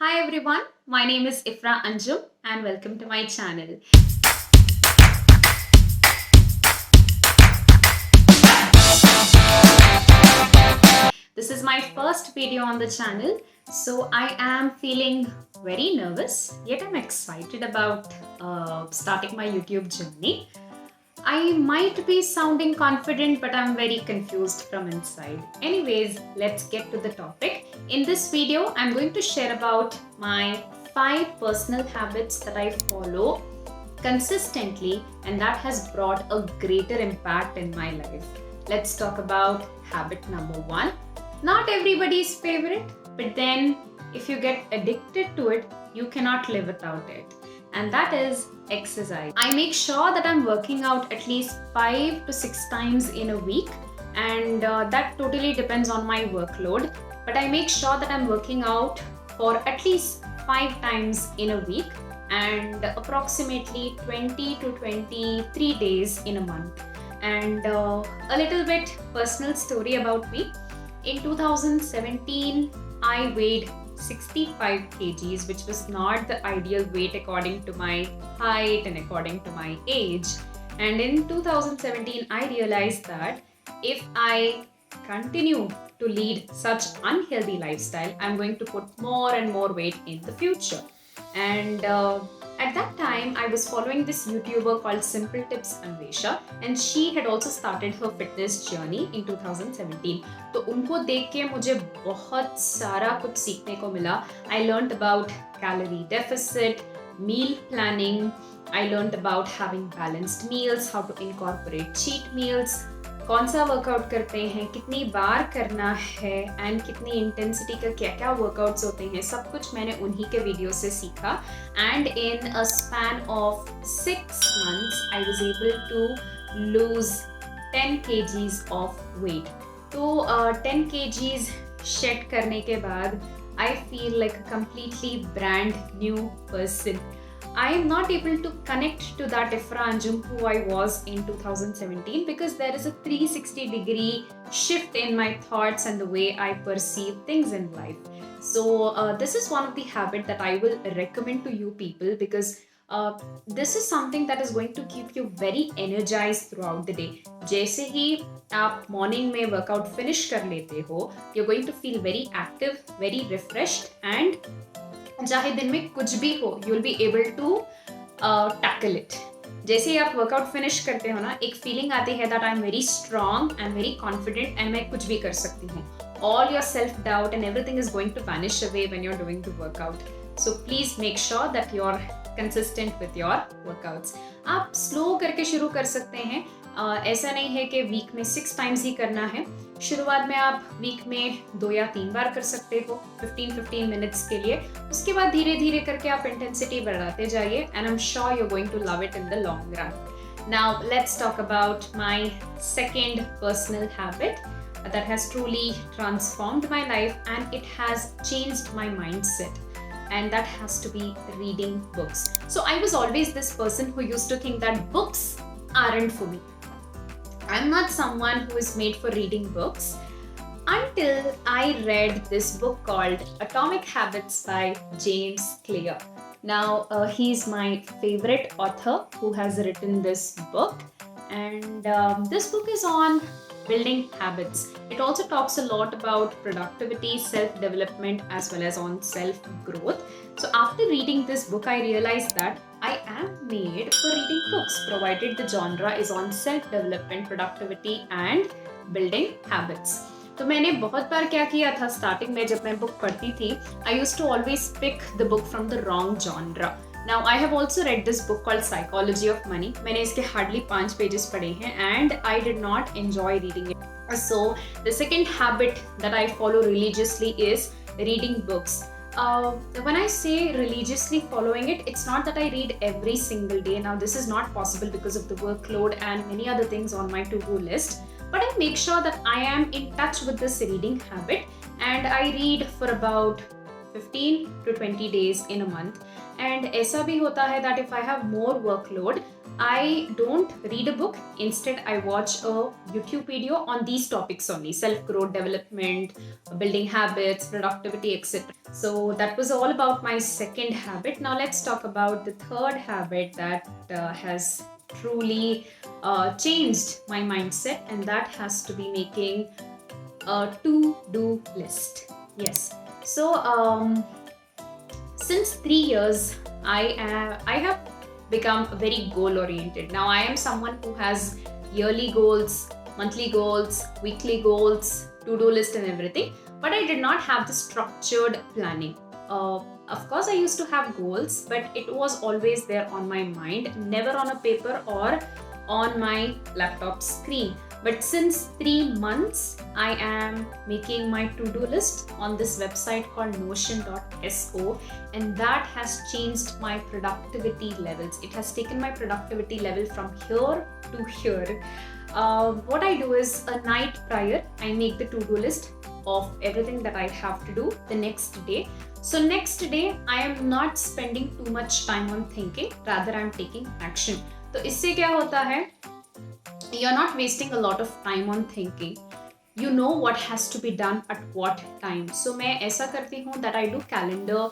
Hi everyone, my name is IFRA ANJUM and welcome to my channel. This is my first video on the channel, so I am feeling very nervous, yet I'm excited about starting my YouTube journey. I might be sounding confident, but I'm very confused from inside. Anyways, let's get to the topic. In this video, I'm going to share about my 5 personal habits that I follow consistently and that has brought a greater impact in my life. Let's talk about habit number 1. Not everybody's favorite, but then if you get addicted to it, you cannot live without it. And that is exercise. I make sure that I'm working out at least 5 to 6 times in a week, and that totally depends on my workload. But I make sure that I'm working out for at least 5 times in a week and approximately 20 to 23 days in a month. And a little bit personal story about me. In 2017, I weighed 65 kgs, which was not the ideal weight according to my height and according to my age. And in 2017, I realized that if I continue to lead such unhealthy lifestyle, I'm going to put more and more weight in the future. And at that time, I was following this YouTuber called Simple Tips Anvesha, and she had also started her fitness journey in 2017. तो उनको देख के मुझे बहुत सारा कुछ सीखने को मिला. I learned about calorie deficit, meal planning. I learned about having balanced meals, how to incorporate cheat meals, कौन सा वर्कआउट करते हैं, कितनी बार करना है एंड कितनी इंटेंसिटी का क्या क्या वर्कआउट्स होते हैं, सब कुछ मैंने उन्हीं के वीडियो से सीखा. And in a span of 6 months I was able to lose 10 kgs of weight. तो 10 kgs शेड करने के बाद I feel like a completely brand new person. I am not able to connect to that IFRA ANJUM who I was in 2017 because there is a 360-degree shift in my thoughts and the way I perceive things in life. So this is one of the habits that I will recommend to you people because this is something that is going to keep you very energized throughout the day. जैसे ही आप morning में workout finish कर लेते हो, you're going to feel very active, very refreshed and चाहे दिन में कुछ भी हो, you will be able to tackle it. जैसे ही आप वर्कआउट फिनिश करते हो ना, एक फीलिंग आती है that I'm very strong, I'm very confident and मैं कुछ भी कर सकती हूँ. All your self-doubt and everything is going to vanish away when you're doing the workout. So please make sure that you're consistent with your workouts. आप slow करके शुरू कर सकते हैं. ऐसा नहीं है कि वीक में 6 टाइम्स ही करना है. शुरुआत में आप वीक में 2 या 3 बार कर सकते हो 15-15 मिनट्स के लिए. उसके बाद धीरे धीरे करके आप इंटेंसिटी बढ़ाते जाइए and I am sure you are going to love it in the long run. Now let's talk about my second personal habit that has truly transformed my life and it has changed my mindset, and that has to be reading books. So I was always this person who used to think that books aren't for me. I'm not someone who is made for reading books until I read this book called Atomic Habits by James Clear. Now, he's my favorite author who has written this book, and this book is on building habits. It also talks a lot about productivity, self-development, as well as on self-growth. So after reading this book, I realized that I am made for reading books, provided the genre is on self-development, productivity, and building habits. तो मैंने बहुत बार क्या किया था starting में जब मैं book पढ़ती थी, I used to always pick the book from the wrong genre. Now I have also read this book called Psychology of Money. मैंने इसके hardly 5 pages पढ़े हैं and I did not enjoy reading it. So the second habit that I follow religiously is reading books. When I say religiously following it, it's not that I read every single day. Now this is not possible because of the workload and many other things on my to-do list. But I make sure that I am in touch with this reading habit and I read for about 15 to 20 days in a month. And ऐसा भी होता है that if I have more workload, I don't read a book. Instead, I watch a YouTube video on these topics only: self-growth, development, building habits, productivity, etc. So that was all about my second habit. Now let's talk about the third habit that has truly changed my mindset, and that has to be making a to-do list. Yes. So since 3 years, I have become very goal oriented. Now I am someone who has yearly goals, monthly goals, weekly goals, to-do list and everything, but I did not have the structured planning. Of course, I used to have goals, but it was always there on my mind, never on a paper or on my laptop screen. But since 3 months, I am making my to-do list on this website called notion.so, and that has changed my productivity levels. It has taken my productivity level from here to here. What I do is, a night prior, I make the to-do list of everything that I have to do the next day. So next day, I am not spending too much time on thinking, rather I'm taking action. तो इससे क्या होता है, you're not wasting a lot of time on thinking. You know what has to be done at what time. So मैं ऐसा करती हूँ that I do calendar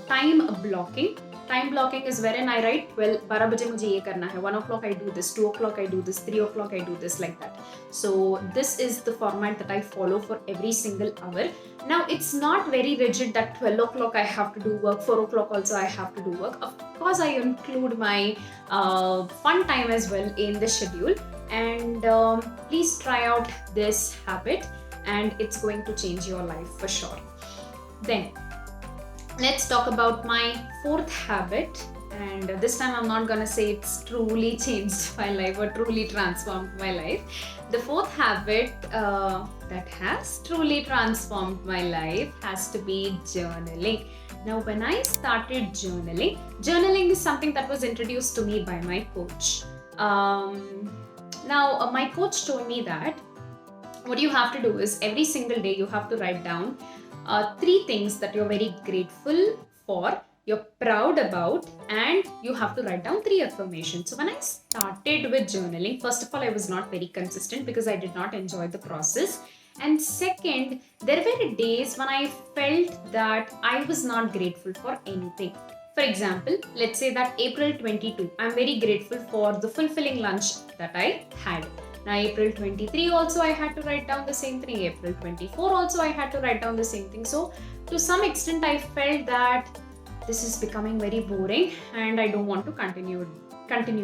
time blocking. Time blocking is wherein I write 12 बजे मुझे ये करना है, 1 o'clock I do this, 2 o'clock I do this, 3 o'clock I do this, like that. So this is the format that I follow for every single hour. Now it's not very rigid that 12 o'clock I have to do work, 4 o'clock also I have to do work. Of course, I include my fun time as well in the schedule. And please try out this habit, and it's going to change your life for sure. Then let's talk about my fourth habit, and this time I'm not gonna say it's truly changed my life or truly transformed my life. The fourth habit that has truly transformed my life has to be journaling. Now when I started journaling is something that was introduced to me by my coach. Now my coach told me that what you have to do is, every single day you have to write down 3 things that you're very grateful for, you're proud about, and you have to write down 3 affirmations. So when I started with journaling, first of all, I was not very consistent because I did not enjoy the process. And second, there were days when I felt that I was not grateful for anything. For example, let's say that April 22, I'm very grateful for the fulfilling lunch that I had. Now April 23 also I had to write down the same thing. April 24 also I had to write down the same thing. So to some extent I felt that this is becoming very boring and I don't want to continue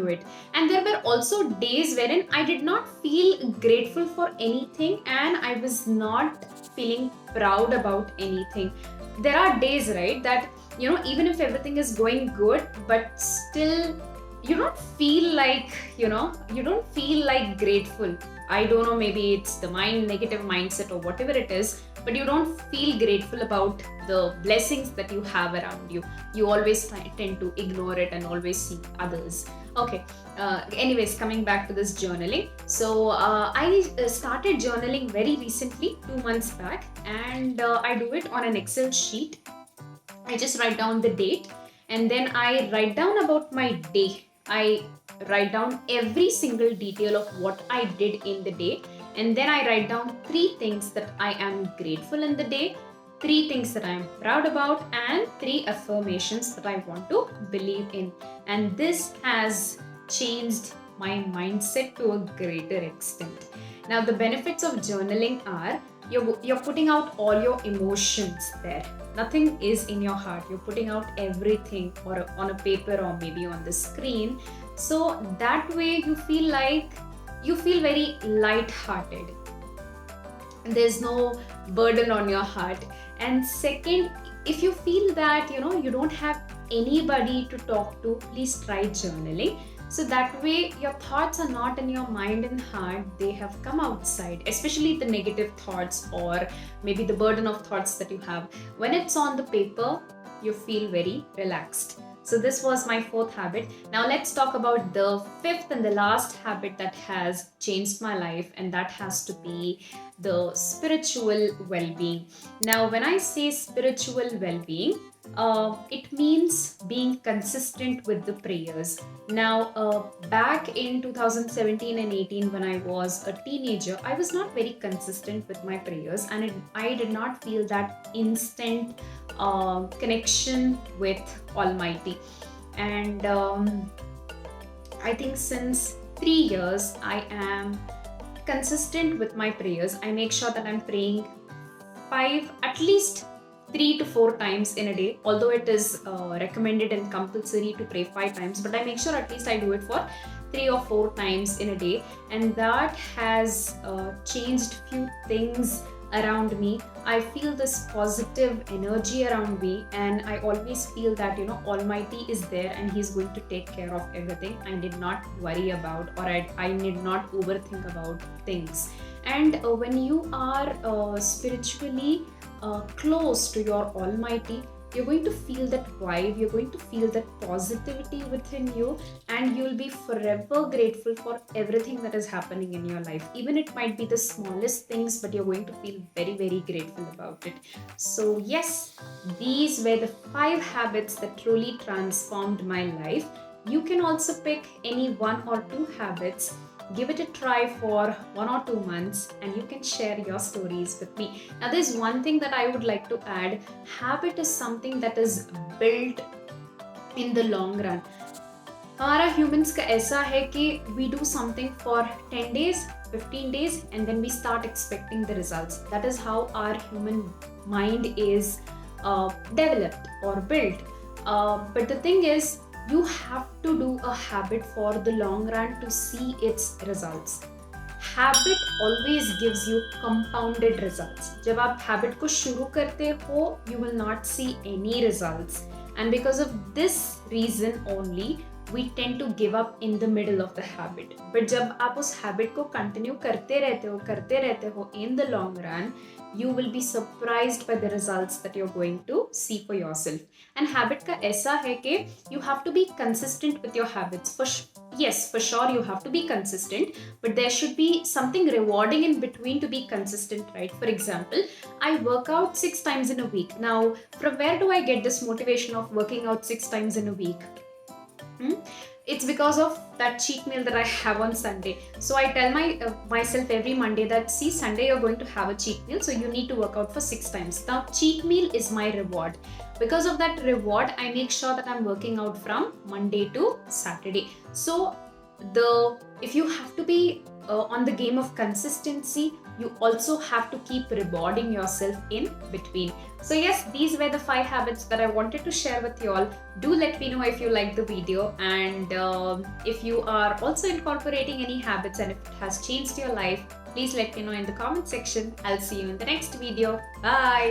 it. And there were also days wherein I did not feel grateful for anything and I was not feeling proud about anything. There are days, right, that even if everything is going good, but still you don't feel like grateful. I don't know, maybe it's the negative mindset or whatever it is, but you don't feel grateful about the blessings that you have around you. You always tend to ignore it and always see others. Okay, anyways, coming back to this journaling. So I started journaling very recently, 2 months back, and I do it on an Excel sheet. I just write down the date and then I write down about my day. I write down every single detail of what I did in the day, and then I write down 3 things that I am grateful in the day, 3 things that I am proud about, and 3 affirmations that I want to believe in. And this has changed my mindset to a greater extent. Now the benefits of journaling are, you're putting out all your emotions there. Nothing is in your heart. You're putting out everything or on a paper or maybe on the screen. So that way you feel very light-hearted. There's no burden on your heart. And second, if you feel that you don't have anybody to talk to, please try journaling. So that way your thoughts are not in your mind and heart, they have come outside, especially the negative thoughts or maybe the burden of thoughts that you have. When it's on the paper, you feel very relaxed. So this was my 4th habit. Now let's talk about the 5th and the last habit that has changed my life, and that has to be the spiritual well-being. Now, when I say spiritual well-being, it means being consistent with the prayers. Now, back in 2017 and 18, when I was a teenager, I was not very consistent with my prayers, and I did not feel that instant connection with Almighty. And I think since 3 years, I am consistent with my prayers. I make sure that I'm praying at least 3 to 4 times in a day, although it is recommended and compulsory to pray 5 times, but I make sure at least I do it for 3 or 4 times in a day, and that has changed few things around me. I feel this positive energy around me, and I always feel that Almighty is there and He's going to take care of everything. I need not worry about, or I need not overthink about things. And when you are spiritually close to your Almighty, you're going to feel that vibe, you're going to feel that positivity within you, and you'll be forever grateful for everything that is happening in your life. Even it might be the smallest things, but you're going to feel very, very grateful about it. So yes, these were the 5 habits that truly transformed my life. You can also pick any 1 or 2 habits. Give it a try for 1 or 2 months, and you can share your stories with me. Now, there's one thing that I would like to add. Habit is something that is built in the long run. हमारा humans का ऐसा है कि we do something for 10 days, 15 days, and then we start expecting the results. That is how our human mind is developed or built. But the thing is, you have to do a habit for the long run to see its results. Habit always gives you compounded results. जब आप habit को शुरू करते हो, you will not see any results. And because of this reason only, we tend to give up in the middle of the habit. But जब आप उस habit को continue करते रहते हो in the long run, you will be surprised by the results that you're going to see for yourself. And habit का ऐसा है कि you have to be consistent with your habits. Yes, for sure you have to be consistent, but there should be something rewarding in between to be consistent, right? For example, I work out 6 times in a week. Now, from where do I get this motivation of working out 6 times in a week? It's because of that cheat meal that I have on Sunday. So I tell myself every Monday that, see, Sunday you're going to have a cheat meal, so you need to work out for 6 times. Now, cheat meal is my reward. Because of that reward, I make sure that I'm working out from Monday to Saturday. So if you have to be on the game of consistency, you also have to keep rewarding yourself in between. So yes, these were the 5 habits that I wanted to share with you all. Do let me know if you like the video, and if you are also incorporating any habits and if it has changed your life, please let me know in the comment section. I'll see you in the next video. Bye!